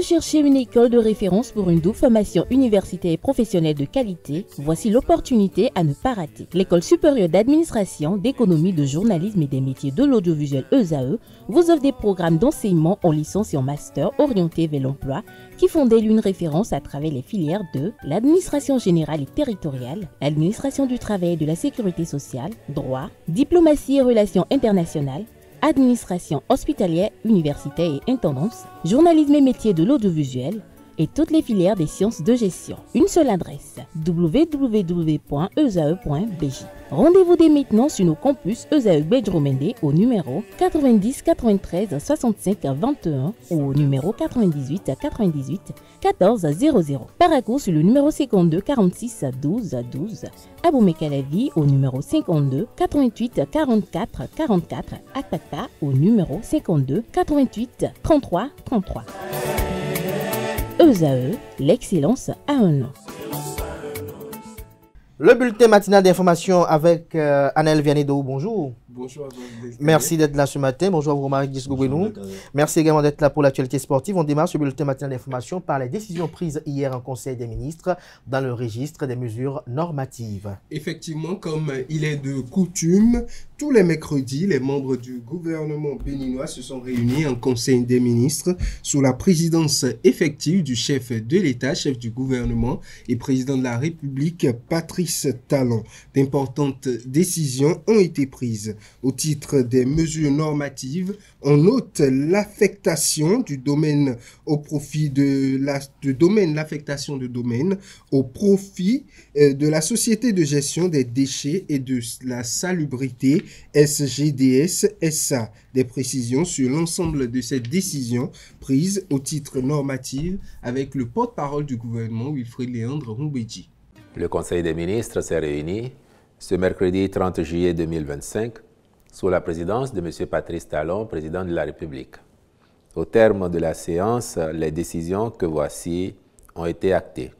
recherchez une école de référence pour une double formation universitaire et professionnelle de qualité? Voici l'opportunité à ne pas rater. L'École supérieure d'administration, d'économie, de journalisme et des métiers de l'audiovisuel ESAE vous offre des programmes d'enseignement en licence et en master orientés vers l'emploi qui font d'elle une référence à travers les filières de l'administration générale et territoriale, l'administration du travail et de la sécurité sociale, droit, diplomatie et relations internationales, administration hospitalière, universitaire et intendance, journalisme et métiers de l'audiovisuel et toutes les filières des sciences de gestion. Une seule adresse, www.esae.bj. Rendez-vous dès maintenant sur nos campus ESAE Bedjromende au numéro 90 93 65 21 ou au numéro 98 98 14 00. Paracourt sur le numéro 52 46 12 12. Aboumé-Calavi au numéro 52 88 44 44. Akpakpa au numéro 52 88 33 33. ESAE, l'excellence à un nom. Le bulletin matinal d'information avec Anel Vianedou, bonjour. Bonjour à vous. Merci d'être là ce matin. Bonjour à vous, Romaric Gisgoubenou. Merci également d'être là pour l'actualité sportive. On démarre ce bulletin matinal d'information par les décisions prises hier en Conseil des ministres dans le registre des mesures normatives. Effectivement, comme il est de coutume, tous les mercredis, les membres du gouvernement béninois se sont réunis en Conseil des ministres sous la présidence effective du chef de l'État, chef du gouvernement et président de la République, Patrice Talon. D'importantes décisions ont été prises. Au titre des mesures normatives, on note l'affectation du domaine au profit de l'affectation de domaine au profit de la Société de gestion des déchets et de la salubrité SGDS SA. Des précisions sur l'ensemble de ces décisions prises au titre normatif avec le porte-parole du gouvernement, Wilfried Léandre Roubedji. Le Conseil des ministres s'est réuni ce mercredi 30 juillet 2025 sous la présidence de M. Patrice Talon, président de la République. Au terme de la séance, les décisions que voici ont été actées.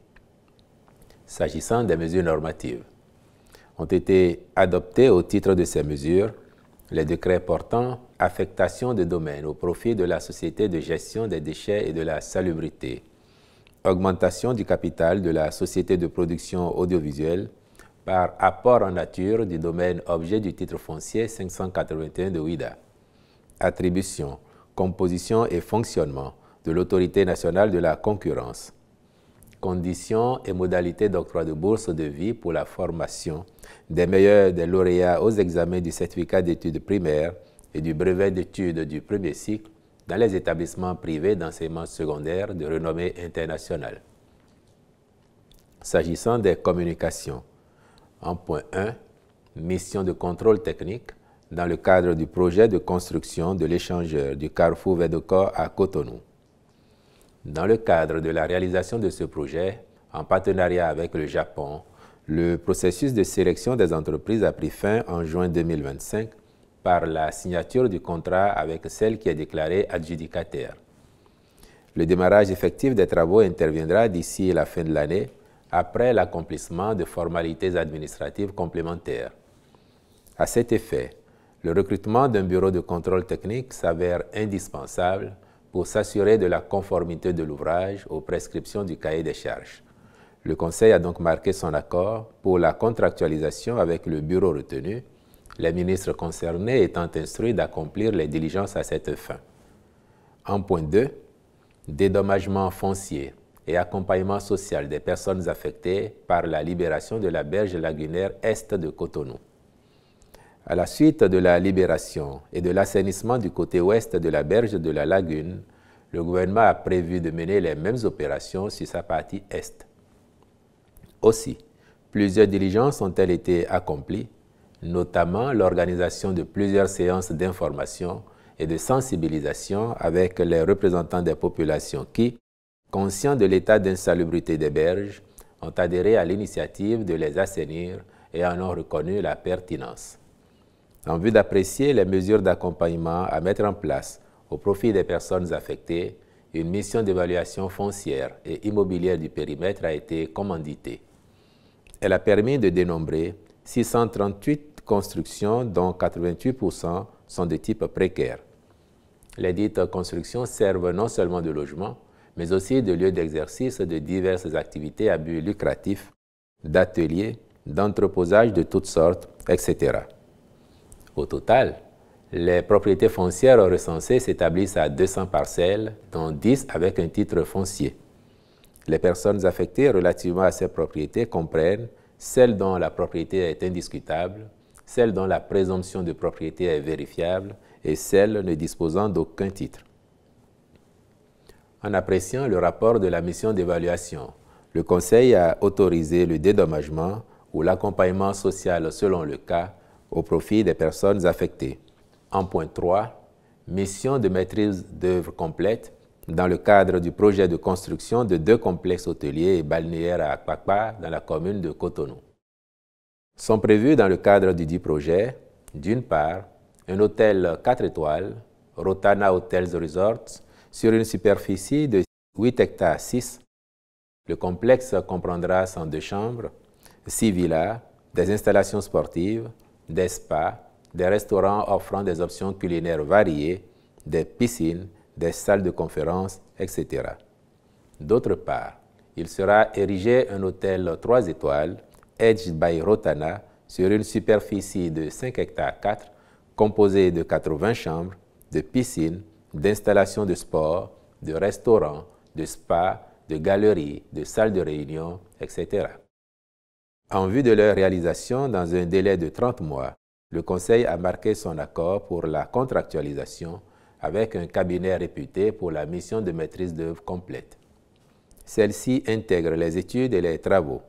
S'agissant des mesures normatives, ont été adoptées au titre de ces mesures les décrets portant affectation de domaines au profit de la Société de gestion des déchets et de la salubrité, augmentation du capital de la Société de production audiovisuelle par apport en nature du domaine objet du titre foncier 581 de OUIDA, attribution, composition et fonctionnement de l'Autorité nationale de la concurrence, conditions et modalités d'octroi de bourse de vie pour la formation des meilleurs des lauréats aux examens du certificat d'études primaires et du brevet d'études du premier cycle dans les établissements privés d'enseignement secondaire de renommée internationale. S'agissant des communications, en point 1, mission de contrôle technique dans le cadre du projet de construction de l'échangeur du Carrefour Védocor à Cotonou. Dans le cadre de la réalisation de ce projet, en partenariat avec le Japon, le processus de sélection des entreprises a pris fin en juin 2025 par la signature du contrat avec celle qui est déclarée adjudicataire. Le démarrage effectif des travaux interviendra d'ici la fin de l'année, après l'accomplissement de formalités administratives complémentaires. À cet effet, le recrutement d'un bureau de contrôle technique s'avère indispensable pour s'assurer de la conformité de l'ouvrage aux prescriptions du cahier des charges. Le Conseil a donc marqué son accord pour la contractualisation avec le bureau retenu, les ministres concernés étant instruits d'accomplir les diligences à cette fin. En point 2, dédommagement foncier et accompagnement social des personnes affectées par la libération de la berge lagunaire est de Cotonou. À la suite de la libération et de l'assainissement du côté ouest de la berge de la lagune, le gouvernement a prévu de mener les mêmes opérations sur sa partie est. Aussi, plusieurs diligences ont-elles été accomplies, notamment l'organisation de plusieurs séances d'information et de sensibilisation avec les représentants des populations qui, conscients de l'état d'insalubrité des berges, ont adhéré à l'initiative de les assainir et en ont reconnu la pertinence. En vue d'apprécier les mesures d'accompagnement à mettre en place au profit des personnes affectées, une mission d'évaluation foncière et immobilière du périmètre a été commanditée. Elle a permis de dénombrer 638 constructions dont 88% sont de type précaire. Les dites constructions servent non seulement de logement, mais aussi de lieux d'exercice de diverses activités à but lucratif, d'ateliers, d'entreposage de toutes sortes, etc. Au total, les propriétés foncières recensées s'établissent à 200 parcelles, dont 10 avec un titre foncier. Les personnes affectées relativement à ces propriétés comprennent celles dont la propriété est indiscutable, celles dont la présomption de propriété est vérifiable et celles ne disposant d'aucun titre. En appréciant le rapport de la mission d'évaluation, le Conseil a autorisé le dédommagement ou l'accompagnement social selon le cas au profit des personnes affectées. En point 3, mission de maîtrise d'œuvre complète dans le cadre du projet de construction de 2 complexes hôteliers et balnéaires à Akpakpa dans la commune de Cotonou. Sont prévus dans le cadre du dit projet, d'une part, un hôtel 4 étoiles, Rotana Hotels Resorts, sur une superficie de 8 hectares 6. Le complexe comprendra 102 chambres, 6 villas, des installations sportives, des spas, des restaurants offrant des options culinaires variées, des piscines, des salles de conférences, etc. D'autre part, il sera érigé un hôtel 3 étoiles, Edge by Rotana, sur une superficie de 5 hectares 4, composé de 80 chambres, de piscines, d'installations de sport, de restaurants, de spas, de galeries, de salles de réunion, etc. En vue de leur réalisation dans un délai de 30 mois, le Conseil a marqué son accord pour la contractualisation avec un cabinet réputé pour la mission de maîtrise d'œuvre complète. Celle-ci intègre les études et les travaux.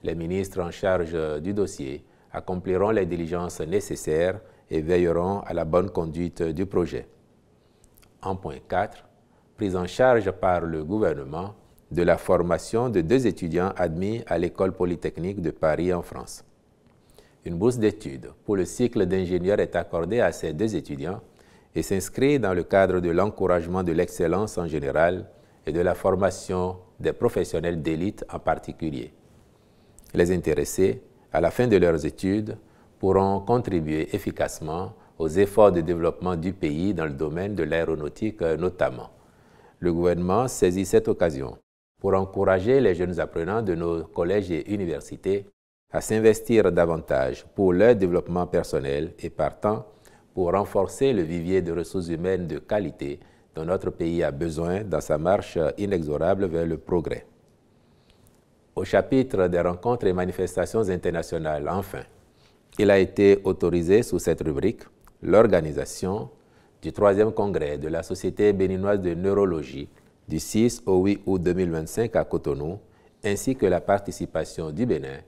Les ministres en charge du dossier accompliront les diligences nécessaires et veilleront à la bonne conduite du projet. En point 4, prise en charge par le gouvernement de la formation de 2 étudiants admis à l'École polytechnique de Paris en France. Une bourse d'études pour le cycle d'ingénieur est accordée à ces 2 étudiants et s'inscrit dans le cadre de l'encouragement de l'excellence en général et de la formation des professionnels d'élite en particulier. Les intéressés, à la fin de leurs études, pourront contribuer efficacement aux efforts de développement du pays dans le domaine de l'aéronautique notamment. Le gouvernement saisit cette occasion pour encourager les jeunes apprenants de nos collèges et universités à s'investir davantage pour leur développement personnel et partant pour renforcer le vivier de ressources humaines de qualité dont notre pays a besoin dans sa marche inexorable vers le progrès. Au chapitre des rencontres et manifestations internationales, enfin, il a été autorisé sous cette rubrique l'organisation du 3e congrès de la Société béninoise de neurologie du 6 au 8 août 2025 à Cotonou, ainsi que la participation du Bénin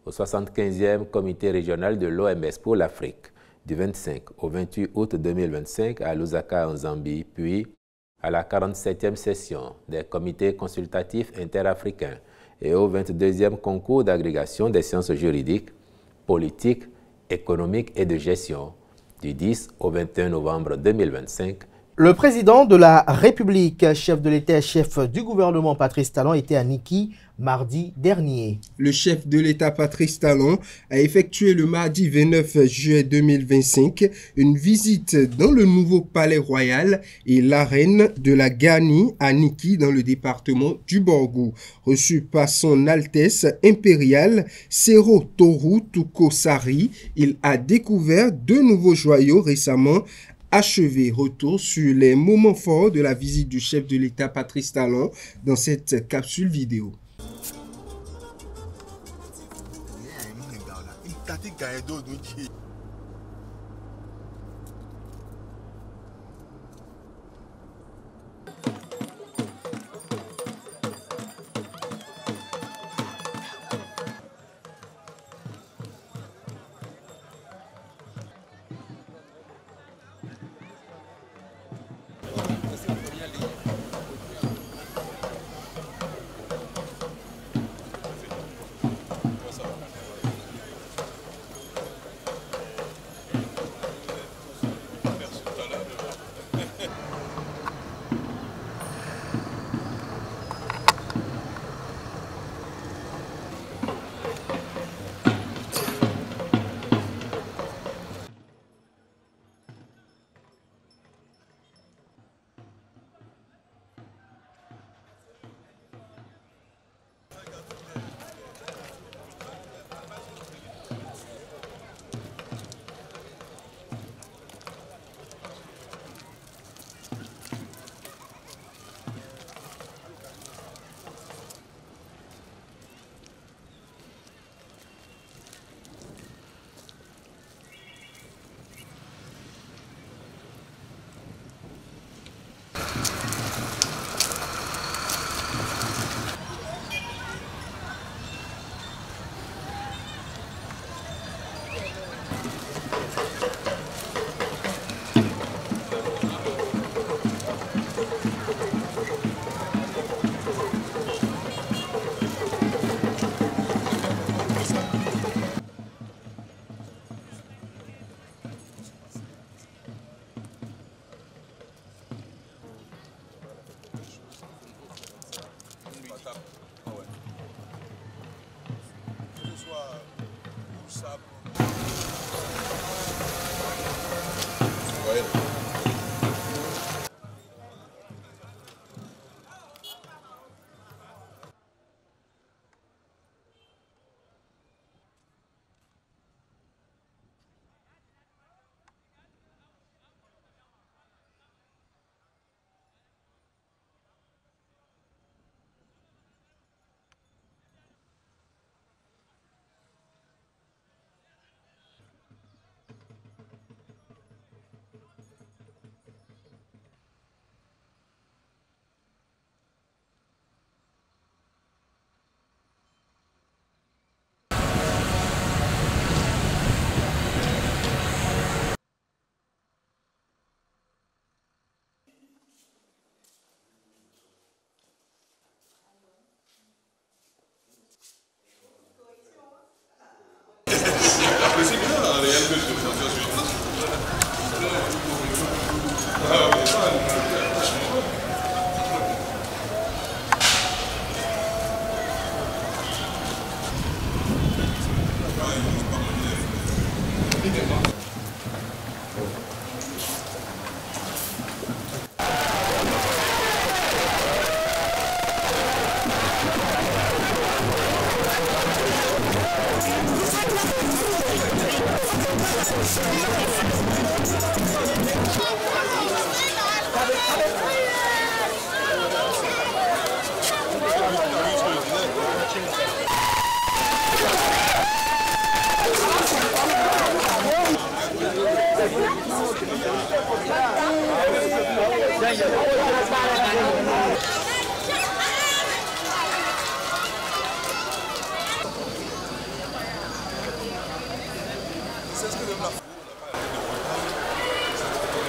au 75e comité régional de l'OMS pour l'Afrique du 25 au 28 août 2025 à Lusaka en Zambie, puis à la 47e session des comités consultatifs interafricains et au 22e concours d'agrégation des sciences juridiques, politiques, économiques et de gestion du 10 au 21 novembre 2025. Le président de la République, chef de l'État et chef du gouvernement Patrice Talon était à Niki mardi dernier. Le chef de l'État Patrice Talon a effectué le mardi 29 juillet 2025 une visite dans le nouveau palais royal et l'arène de la Gani à Niki dans le département du Borgou. Reçu par son Altesse impériale Sero Toru Tuko Sari, il a découvert 2 nouveaux joyaux récemment achevé. Retour sur les moments forts de la visite du chef de l'État Patrice Talon dans cette capsule vidéo.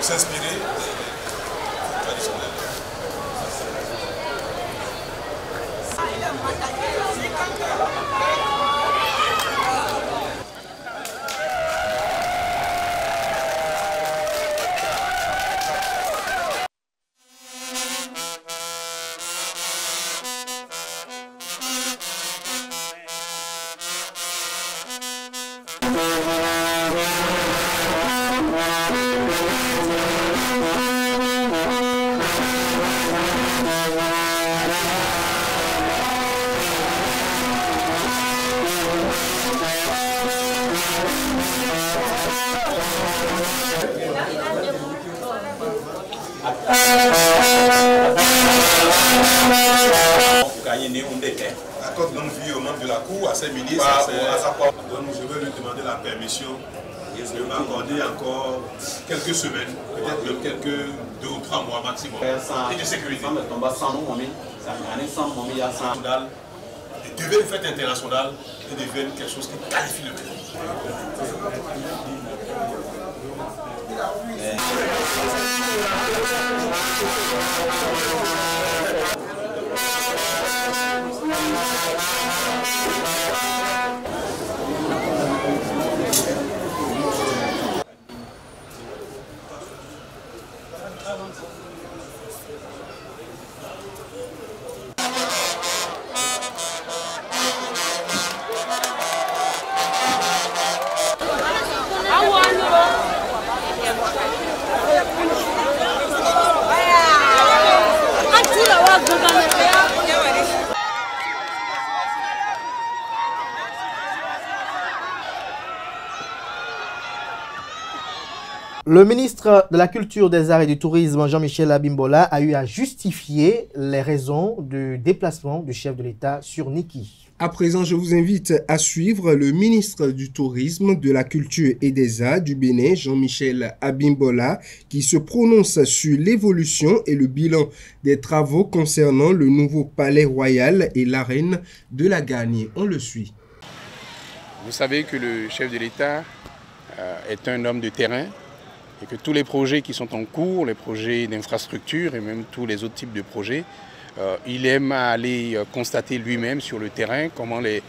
S'inspirer traditionnel. Donc, vu au membre de la Cour, à ses ministres, donc je vais lui demander la permission de m'accorder encore quelques semaines, peut-être même quelques 2 ou 3 mois maximum, et de sécurité. Et devenir une fête internationale et devenir quelque chose qui qualifie le pays. Le ministre de la Culture, des Arts et du Tourisme, Jean-Michel Abimbola, a eu à justifier les raisons du déplacement du chef de l'État sur Niki. À présent, je vous invite à suivre le ministre du Tourisme, de la Culture et des Arts du Bénin, Jean-Michel Abimbola, qui se prononce sur l'évolution et le bilan des travaux concernant le nouveau palais royal et l'arène de la Garnie. On le suit. Vous savez que le chef de l'État est un homme de terrain et que tous les projets qui sont en cours, les projets d'infrastructure et même tous les autres types de projets, il aime aller constater lui-même sur le terrain comment les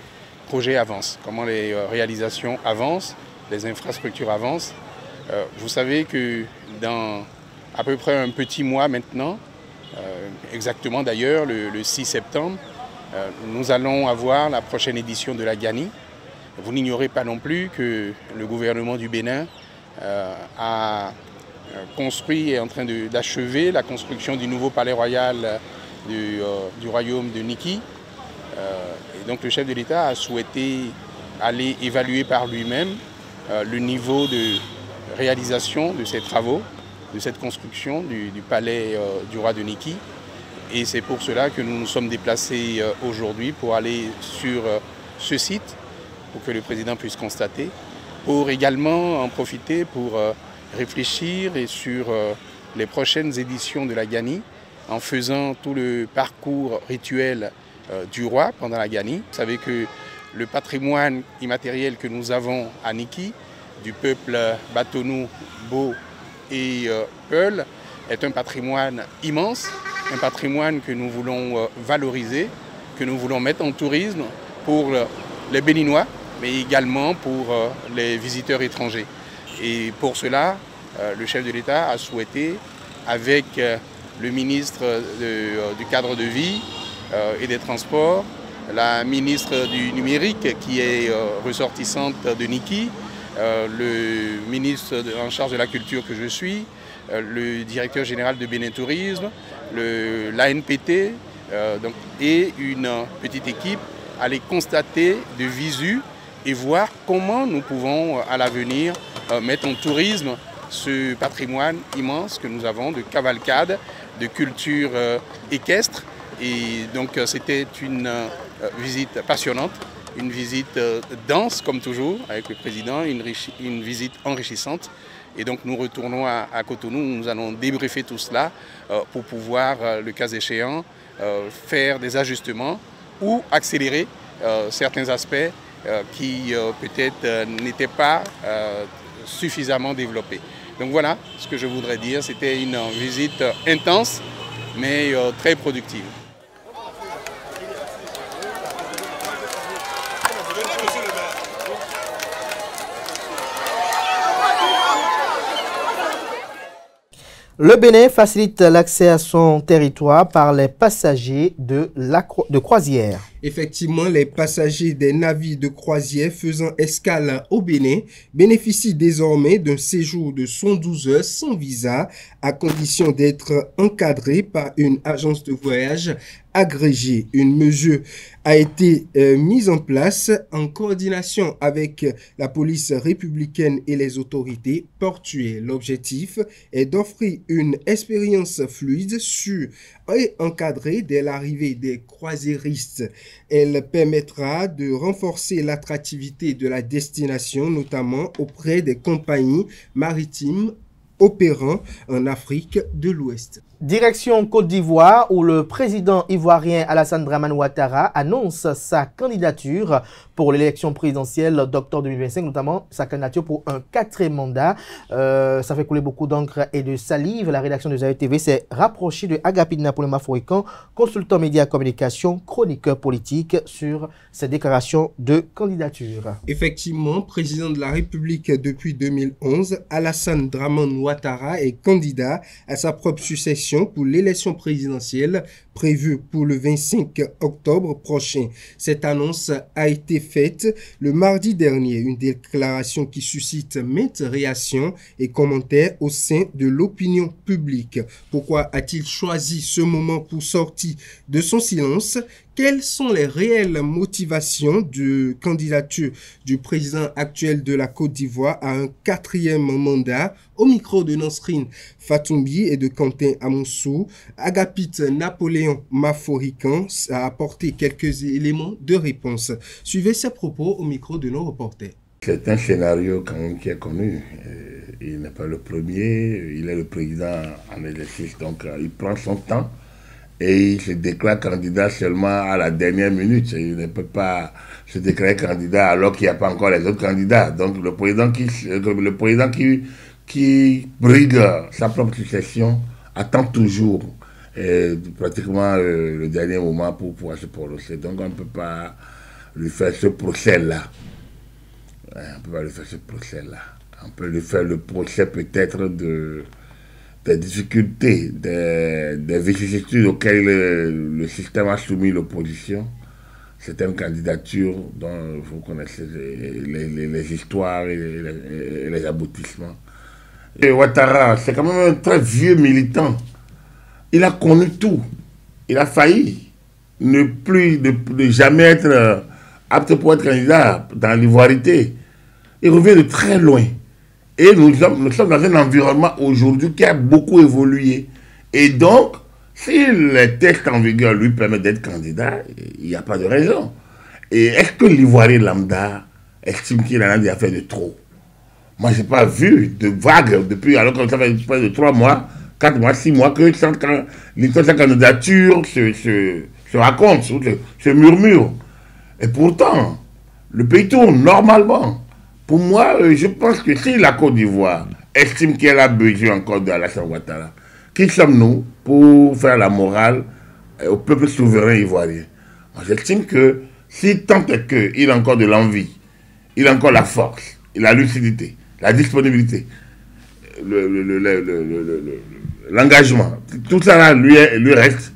projets avancent, comment les réalisations avancent, les infrastructures avancent. Vous savez que dans à peu près un petit mois maintenant, exactement d'ailleurs le 6 septembre, nous allons avoir la prochaine édition de la Garnie. Vous n'ignorez pas non plus que le gouvernement du Bénin a construit et est en train d'achever la construction du nouveau palais royal du royaume de Niki. Et donc le chef de l'État a souhaité aller évaluer par lui-même le niveau de réalisation de ces travaux, de cette construction du palais du roi de Niki. Et c'est pour cela que nous nous sommes déplacés aujourd'hui pour aller sur ce site, pour que le président puisse constater, pour également en profiter pour réfléchir et sur les prochaines éditions de la Gani, en faisant tout le parcours rituel du roi pendant la Gani. Vous savez que le patrimoine immatériel que nous avons à Niki, du peuple Batonou, Bo et Peul, est un patrimoine immense, un patrimoine que nous voulons valoriser, que nous voulons mettre en tourisme pour les Béninois, mais également pour les visiteurs étrangers. Et pour cela, le chef de l'État a souhaité, avec le ministre du cadre de vie et des transports, la ministre du numérique qui est ressortissante de Niki, le ministre en charge de la culture que je suis, le directeur général de Bénin Tourisme, l'ANPT et une petite équipe aller constater de visu et voir comment nous pouvons à l'avenir mettre en tourisme ce patrimoine immense que nous avons de cavalcade, de culture équestre. Et donc c'était une visite passionnante, une visite dense comme toujours avec le président, une visite enrichissante. Et donc nous retournons à Cotonou, nous allons débriefer tout cela pour pouvoir, le cas échéant, faire des ajustements ou accélérer certains aspects qui peut-être n'étaient pas suffisamment développés. Donc voilà ce que je voudrais dire, c'était une visite intense mais très productive. Le Bénin facilite l'accès à son territoire par les passagers de croisière. Effectivement, les passagers des navires de croisière faisant escale au Bénin bénéficient désormais d'un séjour de 112 heures sans visa à condition d'être encadrés par une agence de voyage agrégée. Une mesure a été mise en place en coordination avec la police républicaine et les autorités portuaires. L'objectif est d'offrir une expérience fluide, sûre et encadrée dès l'arrivée des croisiéristes. Elle permettra de renforcer l'attractivité de la destination, notamment auprès des compagnies maritimes opérant en Afrique de l'Ouest. Direction Côte d'Ivoire, où le président ivoirien Alassane Dramane Ouattara annonce sa candidature pour l'élection présidentielle d'octobre 2025, notamment sa candidature pour un 4e mandat. Ça fait couler beaucoup d'encre et de salive. La rédaction de Zaïre TV s'est rapprochée de Agapit Napoléon Maforican, consultant média communication, chroniqueur politique, sur ses déclarations de candidature. Effectivement, président de la République depuis 2011, Alassane Dramane Ouattara est candidat à sa propre succession pour l'élection présidentielle prévue pour le 25 octobre prochain. Cette annonce a été faite le mardi dernier, une déclaration qui suscite maintes réactions et commentaires au sein de l'opinion publique. Pourquoi a-t-il choisi ce moment pour sortir de son silence? Quelles sont les réelles motivations de candidature du président actuel de la Côte d'Ivoire à un 4e mandat? Au micro de Nasrine Fatoumbi et de Quentin Amoussou, Agapit Napoléon Maforican a apporté quelques éléments de réponse. Suivez ses propos au micro de nos reporters. C'est un scénario quand même qui est connu. Il n'est pas le premier, il est le président en exercice, donc il prend son temps. Et il se déclare candidat seulement à la dernière minute. Il ne peut pas se déclarer candidat alors qu'il n'y a pas encore les autres candidats. Donc le président qui brigue sa propre succession attend toujours pratiquement le dernier moment pour pouvoir se prononcer. Donc on ne peut pas lui faire ce procès-là. On ne peut pas lui faire ce procès-là. On peut lui faire le procès peut-être des difficultés, des vicissitudes auxquelles le système a soumis l'opposition. certaines candidatures dont vous connaissez les histoires et les aboutissements. Et Ouattara, c'est quand même un très vieux militant. Il a connu tout. Il a failli ne jamais être apte pour être candidat dans l'ivoirité. Il revient de très loin. Et nous sommes dans un environnement aujourd'hui qui a beaucoup évolué. Et donc, si les textes en vigueur lui permettent d'être candidat, il n'y a pas de raison. Et est-ce que l'Ivoirien lambda estime qu'il en a des affaires de trop? Moi, je n'ai pas vu de vague depuis, alors que ça fait près de 3 mois, 4 mois, 6 mois, que l'histoire de sa candidature se raconte, se murmure. Et pourtant, le pays tourne normalement. Pour moi, je pense que si la Côte d'Ivoire estime qu'elle a besoin encore d'Alassane Ouattara, qui sommes-nous pour faire la morale au peuple souverain ivoirien? Moi, j'estime que si tant est qu'il a encore de l'envie, il a encore la force, la lucidité, la disponibilité, l'engagement, tout ça là lui reste,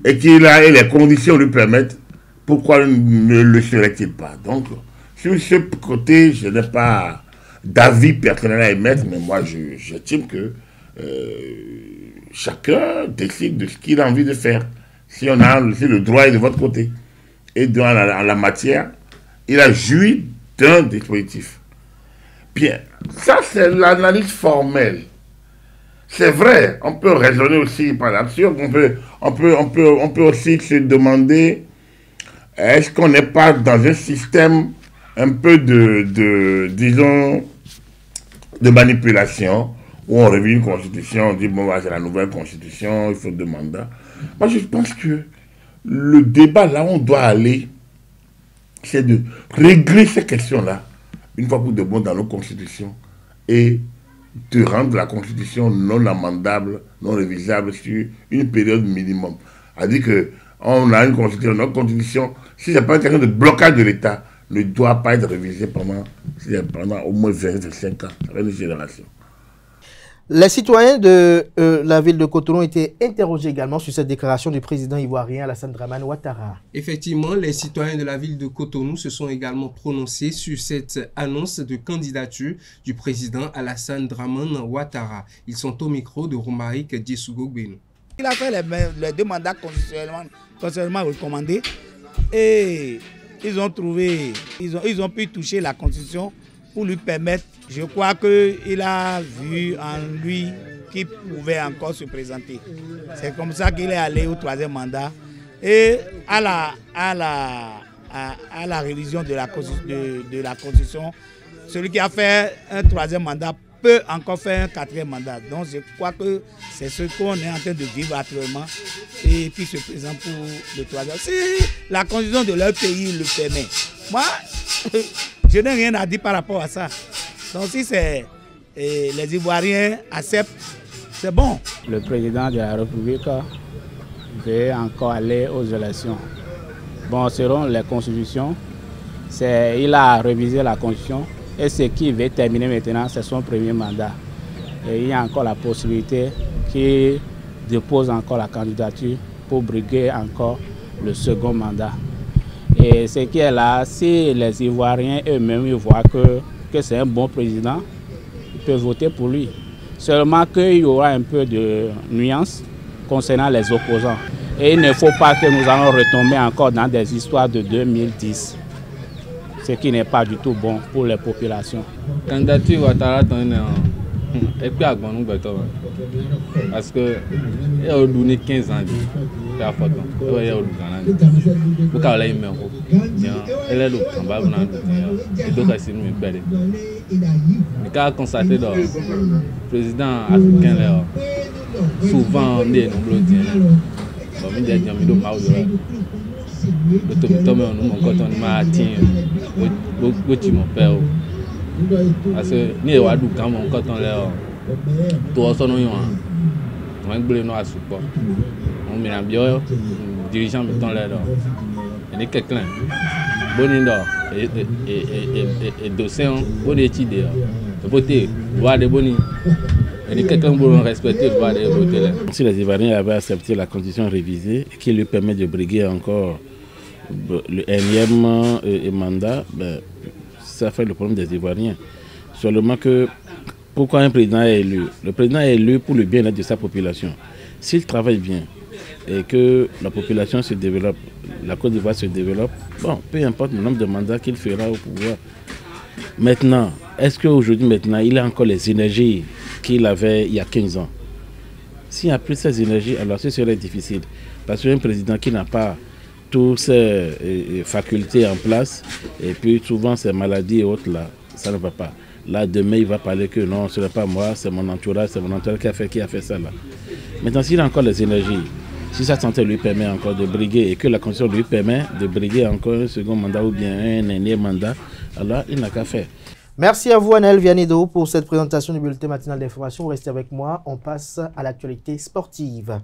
et qu'il a et les conditions lui permettent, pourquoi ne le serait-il pas? Donc, sur ce côté, je n'ai pas d'avis personnel à émettre, mais moi, j'estime que chacun décide de ce qu'il a envie de faire. Si le droit est de votre côté, et dans la matière, il a joui d'un dispositif. Bien, ça c'est l'analyse formelle. C'est vrai, on peut raisonner aussi par l'absurde, on peut aussi se demander, est-ce qu'on n'est pas dans un système un peu disons, de manipulation, où on revient une constitution, on dit, bon, c'est la nouvelle constitution, il faut 2 mandats. Moi, je pense que le débat, là où on doit aller, c'est de régler ces questions-là, une fois pour de bon, dans nos constitutions, et de rendre la constitution non amendable, non révisable sur une période minimum. C'est-à-dire qu'on a une constitution, notre constitution, si ce n'est pas une question de blocage de l'État, ne doit pas être révisée pendant au moins 25 ans, avec une génération. Les citoyens de la ville de Cotonou ont été interrogés également sur cette déclaration du président ivoirien Alassane Dramane Ouattara. Effectivement, les citoyens de la ville de Cotonou se sont également prononcés sur cette annonce de candidature du président Alassane Dramane Ouattara. Ils sont au micro de Romaric Djessougo-Gbenu. Il a fait les 2 mandats constitutionnellement recommandés et ils ont pu toucher la constitution pour lui permettre, je crois qu'il a vu en lui qu'il pouvait encore se présenter. C'est comme ça qu'il est allé au 3e mandat. Et à la révision de la Constitution, celui qui a fait un 3e mandat peut encore faire un 4e mandat. Donc je crois que c'est ce qu'on est en train de vivre actuellement et qui se présente pour le 3e. Si la Constitution de leur pays le permet, moi, je n'ai rien à dire par rapport à ça. Donc si les Ivoiriens acceptent, c'est bon. Le président de la République veut encore aller aux élections. Bon, selon les constitutions, il a révisé la constitution et ce qu'il veut terminer maintenant, c'est son 1er mandat. Et il y a encore la possibilité qu'il dépose encore la candidature pour briguer encore le 2e mandat. Et ce qui est là, si les Ivoiriens eux-mêmes voient que c'est un bon président, ils peuvent voter pour lui. Seulement qu'il y aura un peu de nuance concernant les opposants. Et il ne faut pas que nous allons retomber encore dans des histoires de 2010, ce qui n'est pas du tout bon pour les populations. Candidature Ouattara et puis à Gbanou parce que il a donné 15 ans de la photo. Il a donné pour qu'elle ait même elle est le combat et donc c'est nous perdre. Mais quand on constate le président africain là souvent des nombreux dieux. Bon, il y a des gens qui ont mal le tombe nous mon coton m'a tient au mon père. Parce que ni wa du quand mon coton là to so no yon on gbele no asupo on mi na bio dirigeant mi ton là et quelqu'un boni do et dossier boni étude voter voir des boni et quelqu'un pour respecter le droit de voter. Si les Ivoiriens avaient accepté la constitution révisée qui lui permet de briguer encore le énième mandat, ça fait le problème des Ivoiriens. Seulement que, pourquoi un président est élu? Le président est élu pour le bien-être de sa population. S'il travaille bien et que la population se développe, la Côte d'Ivoire se développe, bon, peu importe le nombre de mandats qu'il fera au pouvoir. Maintenant, est-ce qu'aujourd'hui, il a encore les énergies qu'il avait il y a 15 ans? S'il n'y a plus ces énergies, alors ce serait difficile. Parce qu'un président qui n'a pas toutes ses facultés en place, et puis souvent ses maladies et autres, là, ça ne va pas. Là, demain, il va parler que non, ce n'est pas moi, c'est mon entourage qui a fait ça là. Maintenant, s'il a encore les énergies, si sa santé lui permet encore de briguer et que la condition lui permet de briguer encore un second mandat ou bien un énième mandat, alors il n'a qu'à faire. Merci à vous, Anaël Vianedo, pour cette présentation du bulletin matinal d'information. Restez avec moi, on passe à l'actualité sportive.